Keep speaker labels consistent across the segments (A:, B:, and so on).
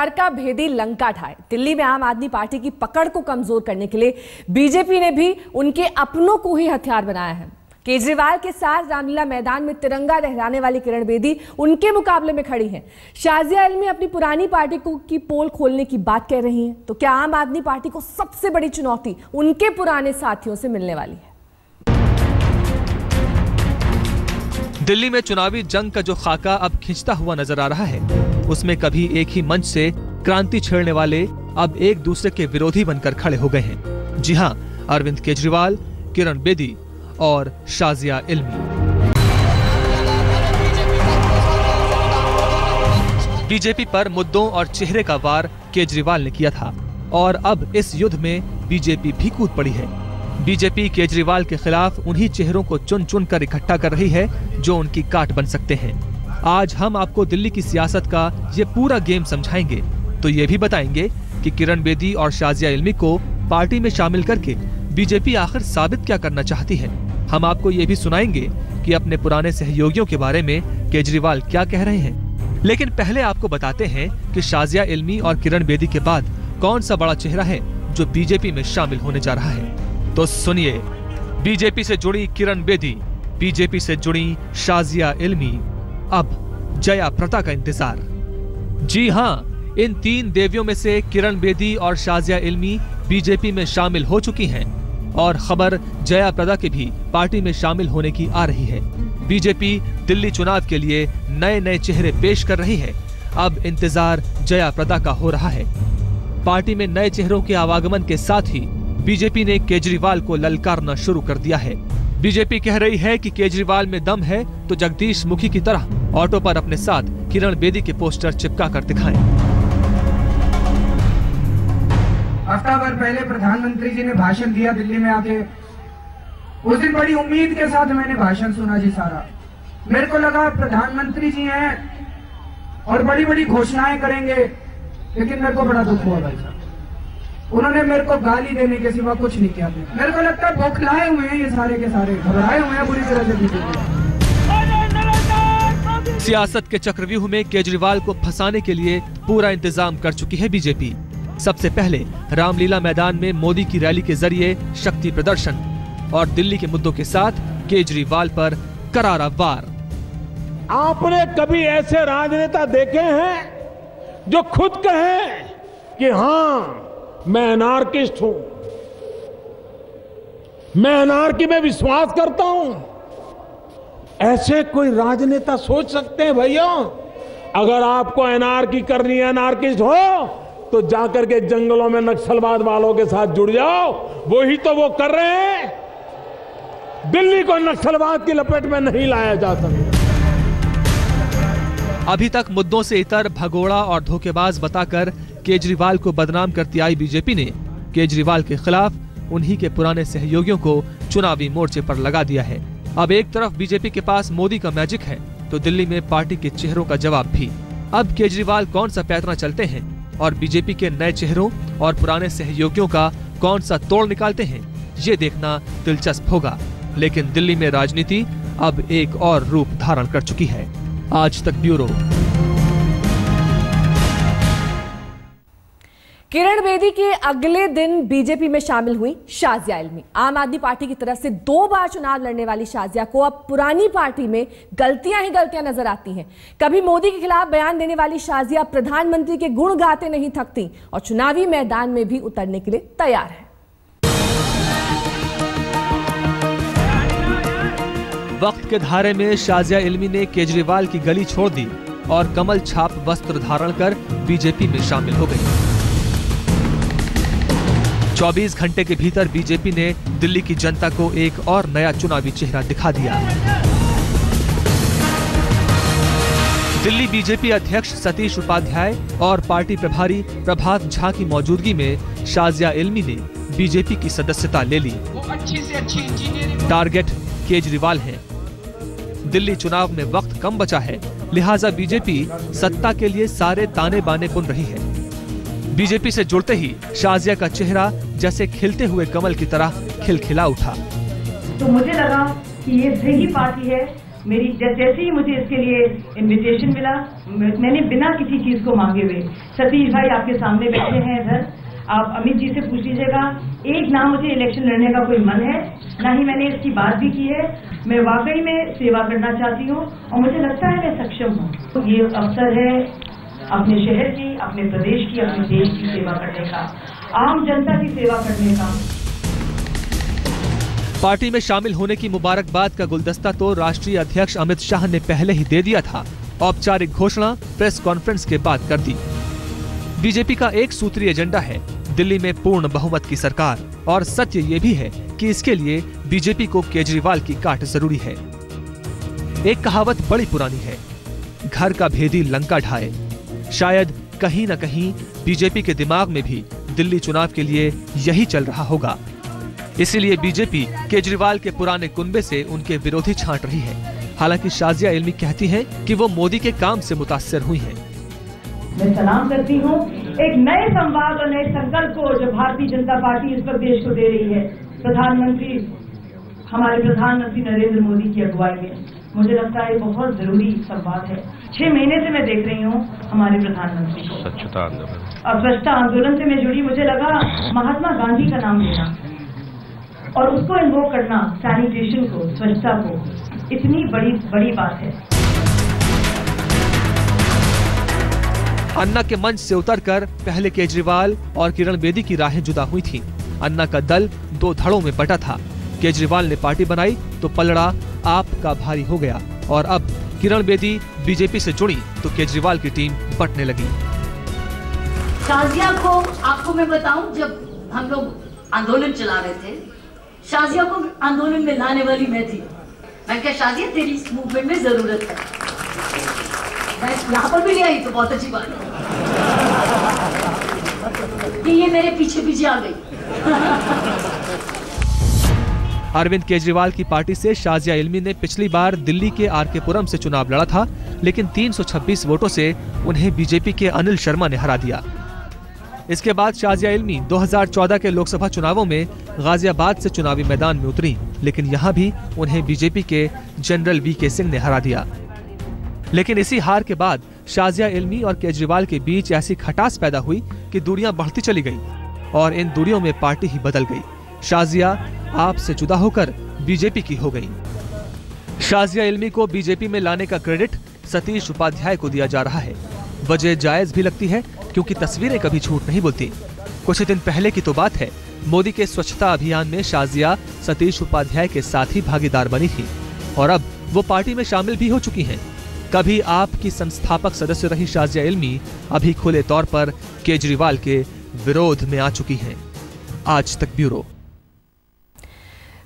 A: घर का भेदी लंका ढाए। दिल्ली में आम आदमी पार्टी की पकड़ को कमजोर करने के लिए बीजेपी ने भी उनके अपनों को ही हथियार बनाया है। केजरीवाल के साथ रामलीला मैदान में तिरंगा लहराने वाली किरण बेदी उनके मुकाबले में खड़ी हैं। शाजिया इल्मी अपनी पुरानी पार्टी की पोल खोलने की बात कह रही हैं। तो क्या आम आदमी पार्टी को सबसे बड़ी चुनौती उनके पुराने साथियों से मिलने वाली है?
B: दिल्ली में चुनावी जंग का जो खाका अब खिंचता हुआ नजर आ रहा है, उसमें कभी एक ही मंच से क्रांति छेड़ने वाले अब एक दूसरे के विरोधी बनकर खड़े हो गए हैं। जी हां, अरविंद केजरीवाल, किरण बेदी और शाजिया इल्मी। बीजेपी पर मुद्दों और चेहरे का वार केजरीवाल ने किया था और अब इस युद्ध में बीजेपी भी कूद पड़ी है। बीजेपी केजरीवाल के खिलाफ उन्हीं चेहरों को चुन चुन कर इकट्ठा कर रही है जो उनकी काट बन सकते हैं। आज हम आपको दिल्ली की सियासत का ये पूरा गेम समझाएंगे, तो ये भी बताएंगे कि किरण बेदी और शाजिया इल्मी को पार्टी में शामिल करके बीजेपी आखिर साबित क्या करना चाहती है। हम आपको ये भी सुनाएंगे कि अपने पुराने सहयोगियों के बारे में केजरीवाल क्या कह रहे हैं। लेकिन पहले आपको बताते हैं कि शाजिया इल्मी और किरण बेदी के बाद कौन सा बड़ा चेहरा है जो बीजेपी में शामिल होने जा रहा है। तो सुनिए, बीजेपी से जुड़ी किरण बेदी, बीजेपी से जुड़ी शाजिया इल्मी, अब जया प्रदा का इंतजार। जी हां, इन तीन देवियों में से किरण बेदी और शाजिया इल्मी बीजेपी में शामिल हो चुकी हैं और खबर जया प्रदा के भी पार्टी में शामिल होने की आ रही है। बीजेपी दिल्ली चुनाव के लिए नए नए चेहरे पेश कर रही है। अब इंतजार जया प्रदा का हो रहा है। पार्टी में नए चेहरों के आवागमन के साथ ही बीजेपी ने केजरीवाल को ललकारना शुरू कर दिया है। बीजेपी कह रही है कि केजरीवाल में दम है तो जगदीश मुखी की तरह ऑटो पर अपने साथ किरण बेदी के पोस्टर चिपका कर दिखाएं।
C: हफ्ता भर पहले प्रधानमंत्री जी ने भाषण दिया दिल्ली में आके। उस दिन बड़ी उम्मीद के साथ मैंने भाषण सुना जी सारा। मेरे को लगा प्रधानमंत्री जी हैं और बड़ी बड़ी घोषणाएं करेंगे, लेकिन मेरे को बड़ा दुख हुआ भाई साहब। उन्होंने मेरे को गाली देने के सिवा कुछ नहीं किया। मेरे को लगता है बौखलाए हुए हैं ये सारे के सारे, घबराए हुए हैं बुरी तरह से बीजेपी।
B: सियासत के चक्रव्यूह में केजरीवाल को फंसाने के लिए पूरा इंतजाम कर चुकी है बीजेपी। सबसे पहले रामलीला मैदान में मोदी की रैली के जरिए शक्ति प्रदर्शन और दिल्ली के मुद्दों के साथ केजरीवाल पर करारा वार।
D: आपने कभी ऐसे राजनेता देखे हैं जो खुद कहें कि हाँ मैं अनार्किस्ट हूं, मैं अनार्की में विश्वास करता हूं? ऐसे कोई राजनेता सोच सकते हैं भैया? अगर आपको अनार्की करनी है, अनार्किस्ट हो, तो जाकर के जंगलों में नक्सलवाद वालों के साथ जुड़ जाओ। वही तो वो कर रहे हैं। दिल्ली को नक्सलवाद की लपेट में नहीं लाया जा सकता।
B: अभी तक मुद्दों से इतर भगोड़ा और धोखेबाज बताकर केजरीवाल को बदनाम करती आई बीजेपी ने केजरीवाल के खिलाफ उन्हीं के पुराने सहयोगियों को चुनावी मोर्चे पर लगा दिया है। अब एक तरफ बीजेपी के पास मोदी का मैजिक है, तो दिल्ली में पार्टी के चेहरों का जवाब भी। अब केजरीवाल कौन सा पैंतरा चलते हैं और बीजेपी के नए चेहरों और पुराने सहयोगियों का कौन सा तोड़ निकालते हैं, ये देखना दिलचस्प होगा। लेकिन दिल्ली में राजनीति अब एक और रूप धारण कर चुकी है। आज तक ब्यूरो।
A: किरण बेदी के अगले दिन बीजेपी में शामिल हुई शाजिया इल्मी। आम आदमी पार्टी की तरफ से 2 बार चुनाव लड़ने वाली शाजिया को अब पुरानी पार्टी में गलतियां ही गलतियां नजर आती हैं। कभी मोदी के खिलाफ बयान देने वाली शाजिया प्रधानमंत्री के गुण गाते नहीं थकती और चुनावी मैदान में भी उतरने के लिए तैयार है।
B: वक्त के धारे में शाजिया इल्मी ने केजरीवाल की गली छोड़ दी और कमल छाप वस्त्र धारण कर बीजेपी में शामिल हो गई। 24 घंटे के भीतर बीजेपी ने दिल्ली की जनता को एक और नया चुनावी चेहरा दिखा दिया। दिल्ली बीजेपी अध्यक्ष सतीश उपाध्याय और पार्टी प्रभारी प्रभात झा की मौजूदगी में शाजिया इल्मी ने बीजेपी की सदस्यता ले ली। टारगेट केजरीवाल है। दिल्ली चुनाव में वक्त कम बचा है, लिहाजा बीजेपी सत्ता के लिए सारे ताने बाने बुन रही है। बीजेपी से जुड़ते ही शाजिया का चेहरा जैसे खिलते हुए कमल की तरह खिलखिला उठा।
E: तो मुझे लगा कि ये वही पार्टी है मेरी जैसे ही मुझे इसके लिए इनविटेशन मिला, मैंने बिना किसी चीज को मांगे हुए, सतीश भाई आपके सामने बैठे हैं इधर, आप अमित जी से पूछ लीजिएगा, एक ना मुझे इलेक्शन लड़ने का कोई मन है, ना ही मैंने इसकी बात भी की है। मैं वाकई में सेवा करना चाहती हूँ और मुझे लगता है मैं सक्षम हूँ। तो ये अवसर है अपने शहर की, अपने प्रदेश की, अपने देश की सेवा करने का, आम जनता की सेवा करने का।
B: पार्टी में शामिल होने की मुबारकबाद का गुलदस्ता तो राष्ट्रीय अध्यक्ष अमित शाह ने पहले ही दे दिया था। औपचारिक घोषणा प्रेस कॉन्फ्रेंस के बाद कर दी। बीजेपी का एक सूत्रीय एजेंडा है दिल्ली में पूर्ण बहुमत की सरकार, और सत्य ये भी है कि इसके लिए बीजेपी को केजरीवाल की काट जरूरी है। एक कहावत बड़ी पुरानी है, घर का भेदी लंका ढाए। शायद कहीं न कहीं बीजेपी के दिमाग में भी दिल्ली चुनाव के लिए यही चल रहा होगा। इसीलिए बीजेपी केजरीवाल के पुराने कुनबे से उनके विरोधी छांट रही है। हालांकि शाजिया इल्मी कहती हैं कि वो मोदी के काम से मुतासिर हुई हैं।
E: मैं सलाम करती हूँ एक नए संवाद और नए संकल्प को जो भारतीय जनता पार्टी इस पर देश को दे रही है। हमारे प्रधानमंत्री नरेंद्र मोदी की अगुवाई में मुझे लगता है बहुत जरूरी संवाद है। 6 महीने से मैं देख रही हूँ हमारे प्रधानमंत्री को स्वच्छता आंदोलन, और स्वच्छता आंदोलन से मैं जुड़ी, मुझे लगा महात्मा गांधी का नाम लेना और उसको इन्वोक करना, सैनिटेशन को, स्वच्छता को, इतनी बड़ी बात है।
B: अन्ना के मंच से उतरकर पहले केजरीवाल और किरण बेदी की राहें जुदा हुई थीं। अन्ना का दल 2 धड़ों में बटा था। केजरीवाल ने पार्टी बनाई तो पलड़ा आप का भारी हो गया, और अब किरण बेदी बीजेपी से जुड़ी तो केजरीवाल की टीम बंटने लगी।
F: शाजिया को आपको मैं बताऊं, जब हम लोग आंदोलन चला रहे थे, शाजिया को आंदोलन में लाने वाली मैं थी। मैं क्या शाजिया तेरी इस मूवमेंट में जरूरत है, मैं यहाँ पर भी ले आई तो बहुत अच्छी बात है कि ये मेरे पीछे पीछे आ गई।
B: अरविंद केजरीवाल की पार्टी से शाजिया इल्मी ने पिछली बार दिल्ली के आरके पुरम से चुनाव लड़ा था, लेकिन 326 वोटों से उन्हें बीजेपी के अनिल शर्मा ने हरा दिया। इसके बाद शाजिया इल्मी 2014 के लोकसभा चुनावों में गाजियाबाद से चुनावी मैदान में उतरी, लेकिन यहां भी उन्हें बीजेपी के जनरल वीके सिंह ने हरा दिया। लेकिन इसी हार के बाद शाजिया इल्मी और केजरीवाल के बीच ऐसी खटास पैदा हुई कि दूरियां बढ़ती चली गई, और इन दूरियों में पार्टी ही बदल गई। शाजिया आप से जुदा होकर बीजेपी की हो गई। शाजिया इल्मी को बीजेपी में लाने का क्रेडिट सतीश उपाध्याय को दिया जा रहा है। वजह जायज भी लगती है, क्योंकि तस्वीरें कभी झूठ नहीं बोलती। कुछ दिन पहले की तो बात है, मोदी के स्वच्छता अभियान में शाजिया सतीश उपाध्याय के साथ ही भागीदार बनी थी, और अब वो पार्टी में शामिल भी हो चुकी हैं। कभी आप की संस्थापक सदस्य रही शाजिया इल्मी अभी खुले तौर पर केजरीवाल के विरोध में आ चुकी हैं। आज तक ब्यूरो।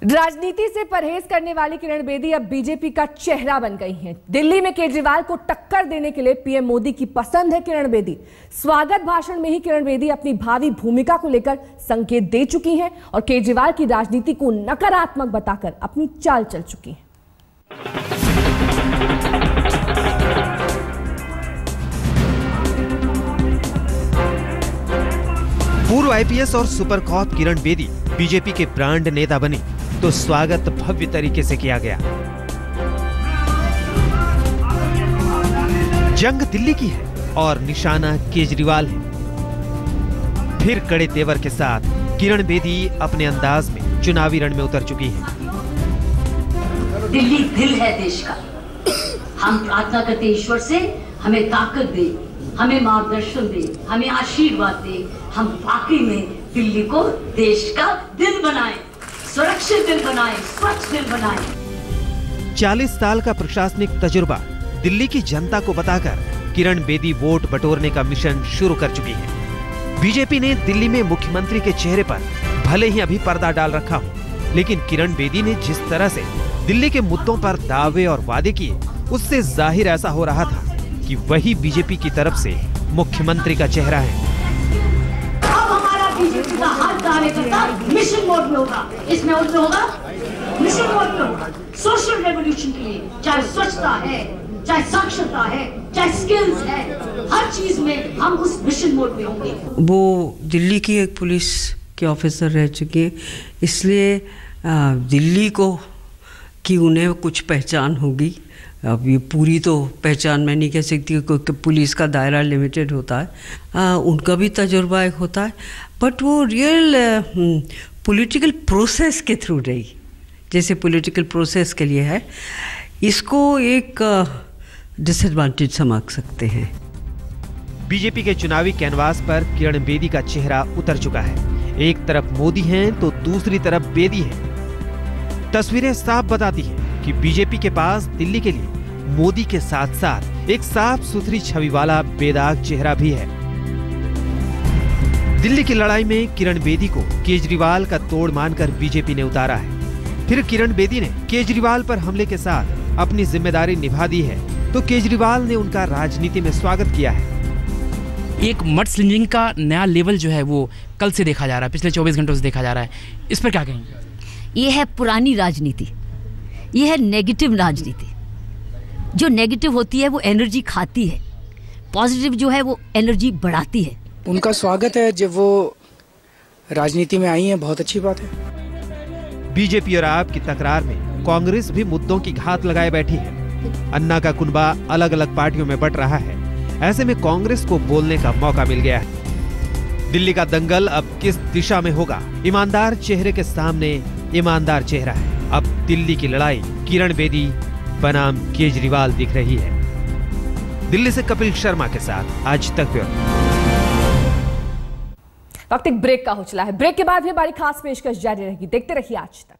A: राजनीति से परहेज करने वाली किरण बेदी अब बीजेपी का चेहरा बन गई हैं। दिल्ली में केजरीवाल को टक्कर देने के लिए पीएम मोदी की पसंद है किरण बेदी। स्वागत भाषण में ही किरण बेदी अपनी भावी भूमिका को लेकर संकेत दे चुकी हैं और केजरीवाल की राजनीति को नकारात्मक बताकर अपनी चाल चल चुकी हैं।
G: पूर्व आईपीएस और super cop Kiran Bedi BJP के ब्रांड नेता बनी तो स्वागत भव्य तरीके से किया गया। जंग दिल्ली की है और निशाना केजरीवाल है। फिर कड़े तेवर के साथ किरण बेदी अपने अंदाज में चुनावी रण में उतर चुकी है।
F: दिल्ली दिल है देश का। हम प्रार्थना करते ईश्वर से हमें ताकत दे, हमें मार्गदर्शन दे, हमें आशीर्वाद दे, हम वाकई में दिल्ली को देश का दिल बनाएं, सुरक्षित दिल बनाएं, स्वच्छ दिल बनाएं।
G: 40 साल का प्रशासनिक तजुर्बा दिल्ली की जनता को बताकर किरण बेदी वोट बटोरने का मिशन शुरू कर चुकी है। बीजेपी ने दिल्ली में मुख्यमंत्री के चेहरे पर भले ही अभी पर्दा डाल रखा हो, लेकिन किरण बेदी ने जिस तरह से दिल्ली के मुद्दों पर दावे और वादे किए, उससे जाहिर ऐसा हो रहा था कि वही बीजेपी की तरफ से मुख्यमंत्री का चेहरा है।
F: अब हमारा बीजेपी का हर कार्यकर्ता मिशन मोड में होगा। इसमें उसमें होगा मिशन मोड में होगा, सोशल रेवोल्यूशन के लिए, चाहे स्वच्छता है, चाहे साक्षरता है, चाहे स्किल्स है, हर चीज में हम उस मिशन मोड में होंगे।
H: वो दिल्ली की एक पुलिस के ऑफिसर रह चुके हैं, इसलिए दिल्ली को कि उन्हें कुछ पहचान होगी अब ये पूरी तो पहचान मैं नहीं कह सकती क्योंकि पुलिस का दायरा लिमिटेड होता है, उनका भी तजुर्बा एक होता है, बट वो रियल पॉलिटिकल प्रोसेस के थ्रू रही, जैसे पॉलिटिकल प्रोसेस के लिए है, इसको एक डिसएडवांटेज समझ सकते हैं।
G: बीजेपी के चुनावी कैनवास पर किरण बेदी का चेहरा उतर चुका है। एक तरफ मोदी हैं तो दूसरी तरफ बेदी है। तस्वीरें साफ बताती हैं कि बीजेपी के पास दिल्ली के लिए मोदी के साथ साथ एक साफ सुथरी छवि वाला बेदाग चेहरा भी है। दिल्ली की लड़ाई में किरण बेदी को केजरीवाल का तोड़ मानकर बीजेपी ने उतारा है। फिर किरण बेदी ने केजरीवाल पर हमले के साथ अपनी जिम्मेदारी निभा दी है तो केजरीवाल ने उनका राजनीति में स्वागत किया है।
I: एक मड स्लिंजिंग का नया लेवल जो है वो कल से देखा जा रहा है, पिछले 24 घंटों से देखा जा रहा है, इस पर क्या कहेंगे?
F: ये है पुरानी राजनीति, ये है नेगेटिव राजनीति। जो नेगेटिव होती है वो एनर्जी खाती है, पॉजिटिव जो है वो एनर्जी बढ़ाती है।
C: उनका स्वागत है जब वो राजनीति में आई हैं, बहुत अच्छी बात है।
G: बीजेपी और आप की तकरार में कांग्रेस भी मुद्दों की घात लगाए बैठी है। अन्ना का कुनबा अलग अलग पार्टियों में बंट रहा है। ऐसे में कांग्रेस को बोलने का मौका मिल गया है। दिल्ली का दंगल अब किस दिशा में होगा? ईमानदार चेहरे के सामने ईमानदार चेहरा है। अब दिल्ली की लड़ाई किरण बेदी बनाम केजरीवाल दिख रही है। दिल्ली से कपिल शर्मा के साथ आज तक ब्यूरो।
A: वक्त एक ब्रेक का हो चला है। ब्रेक के बाद भी हमारी खास पेशकश जारी रहेगी। देखते रहिए आज तक।